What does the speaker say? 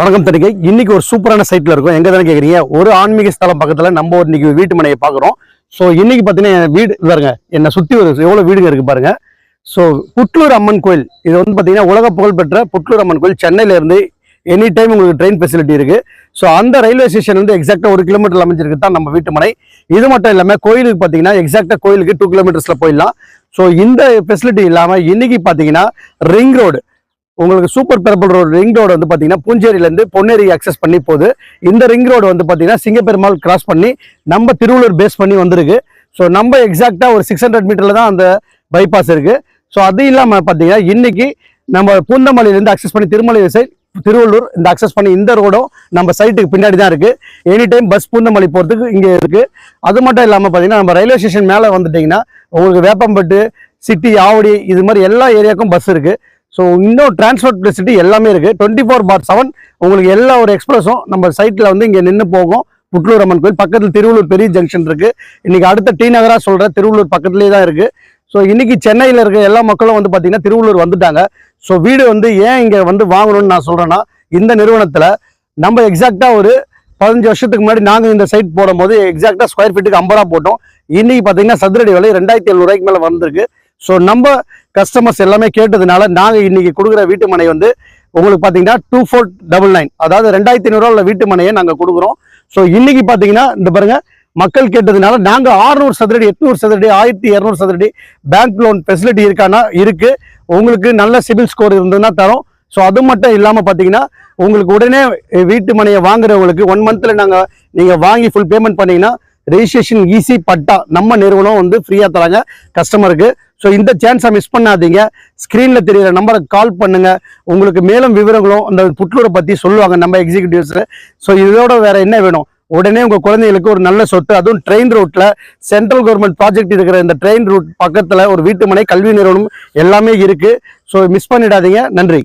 வணக்கம் தனிகை. இன்னைக்கு ஒரு சூப்பரான சைட்ல இருக்கும். எங்க தானே கேக்குறீங்க? ஒரு ஆன்மீக ஸ்தலம் பக்கத்துல நம்ம இன்னைக்கு வீட்டு மனையை பாக்குறோம். ஸோ இன்னைக்கு பாத்தீங்கன்னா வீடு பாருங்க, என்ன சுத்தி ஒரு எவ்வளவு வீடுங்க இருக்கு பாருங்க. ஸோ புட்லூர் அம்மன் கோயில், இது வந்து பாத்தீங்கன்னா உலக புகழ்பெற்ற புட்லூர் அம்மன் கோயில். சென்னையில இருந்து எனி டைம் உங்களுக்கு ட்ரெயின் ஃபெசிலிட்டி இருக்கு. ஸோ அந்த ரயில்வே ஸ்டேஷன் வந்து எக்ஸாக்டா 1 கிலோமீட்டர் அமைஞ்சிருக்கு தான் நம்ம வீட்டு மனை. இது மட்டும் இல்லாம கோயிலுக்கு பாத்தீங்கன்னா எக்ஸாக்டா கோயிலுக்கு 2 கிலோமீட்டர்ஸ்ல போயிடலாம். ஸோ இந்த ஃபெசிலிட்டி இல்லாம இன்னைக்கு பாத்தீங்கன்னா ரிங் ரோடு, உங்களுக்கு சூப்பர் பெரம்பல் ரோடு ரிங் ரோடு வந்து பாத்தீங்கன்னா பூஞ்சேரியிலேருந்து பொன்னேரி அக்சஸ் பண்ணி போகுது. இந்த ரிங் ரோடு வந்து பாத்தீங்கன்னா சிங்கப்பெருமாள் கிராஸ் பண்ணி நம்ம திருவள்ளூர் பேஸ் பண்ணி வந்திருக்கு. ஸோ நம்ம எக்ஸாக்டா ஒரு 600 மீட்டர்ல தான் அந்த பைபாஸ் இருக்கு. ஸோ அது இல்லாம பாத்தீங்கன்னா இன்னைக்கு நம்ம பூந்தமல்லியிலேருந்து அக்சஸ் பண்ணி திருமலை சைட் திருவள்ளூர் இந்த அக்சஸ் பண்ணி இந்த ரோடும் நம்ம சைட்டுக்கு பின்னாடி தான் இருக்கு. எனி டைம் பஸ் பூந்தமல்லி போறதுக்கு இங்க இருக்கு. அது மட்டும் இல்லாம பாத்தீங்கன்னா நம்ம ரயில்வே ஸ்டேஷன் மேல வந்துட்டீங்கன்னா உங்களுக்கு வேப்பம்பட்டு, சிட்டி, ஆவடி இது மாதிரி எல்லா ஏரியாவுக்கும் பஸ் இருக்கு. ஸோ இன்னும் டிரான்ஸ்போர்ட் ஃபெசிலிட்டி எல்லாமே இருக்குது. 24/7 உங்களுக்கு எல்லா ஒரு எக்ஸ்பிரஸும் நம்ம சைட்டில் வந்து இங்கே நின்று போகும். புட்லூர் அம்மன் கோயில் பக்கத்தில் திருவள்ளூர் பெரிய ஜங்ஷன் இருக்குது. இன்றைக்கி அடுத்த டி நகராக சொல்கிற திருவள்ளூர் பக்கத்துலேயே தான் இருக்குது. ஸோ இன்றைக்கி சென்னையில் இருக்க எல்லா மக்களும் வந்து பார்த்திங்கன்னா திருவள்ளூர் வந்துட்டாங்க. ஸோ வீடு வந்து ஏன் இங்கே வந்து வாங்கணும்னு நான் சொல்கிறேன்னா, இந்த நிறுவனத்தில் நம்ம எக்ஸாக்டாக ஒரு 15 வருஷத்துக்கு முன்னாடி நாங்கள் இந்த சைட் போடும்போது எக்ஸாக்டாக ஸ்கொயர் ஃபீட்டுக்கு 50 ரூபா போட்டோம். இன்றைக்கி பார்த்தீங்கன்னா சதுரடி விலை 2700 ரூபாய்க்கு மேலே வந்திருக்கு. ஸோ நம்ம கஸ்டமர்ஸ் எல்லாமே கேட்டதுனால நாங்கள் இன்னைக்கு கொடுக்குற வீட்டு மனை வந்து உங்களுக்கு பார்த்தீங்கன்னா 2499, அதாவது 2500 வீட்டு மனையை நாங்கள் கொடுக்குறோம். ஸோ இன்னைக்கு பார்த்தீங்கன்னா இந்த பாருங்க, மக்கள் கேட்டதுனால நாங்கள் 600 சதுரடி, 800 சதுரடி, 1200 சதுரடி பேங்க் லோன் ஃபெசிலிட்டி இருக்கானா இருக்கு. உங்களுக்கு நல்ல சிபில் ஸ்கோர் இருந்ததுன்னா தரோம். ஸோ அது மட்டும் இல்லாமல் பார்த்தீங்கன்னா உங்களுக்கு உடனே வீட்டு மனையை வாங்குறவங்களுக்கு 1 மந்த்தில் நீங்கள் வாங்கி ஃபுல் பேமெண்ட் பண்ணீங்கன்னா ரெஜிஸ்ட்ரேஷன் ஈஸி பட்டா நம்ம நிறுவனம் வந்து ஃப்ரீயாக தராங்க கஸ்டமருக்கு. ஸோ இந்த சான்ஸை மிஸ் பண்ணாதீங்க. ஸ்க்ரீனில் தெரிகிற நம்பருக்கு கால் பண்ணுங்க. உங்களுக்கு மேலும் விவரங்களும் அந்த புட்லூரை பற்றி சொல்லுவாங்க நம்ம எக்ஸிக்யூட்டிவ்ஸ். ஸோ இதோட வேற என்ன வேணும்? உடனே உங்கள் குழந்தைகளுக்கு ஒரு நல்ல சொத்து, அதுவும் ட்ரெயின் ரூட்டில் சென்ட்ரல் கவர்மெண்ட் ப்ராஜெக்ட் இருக்கிற இந்த ட்ரெயின் ரூட் பக்கத்தில் ஒரு வீட்டு மனை, கல்வி நிறுவனம் எல்லாமே இருக்குது. ஸோ மிஸ் பண்ணிடாதீங்க. நன்றி.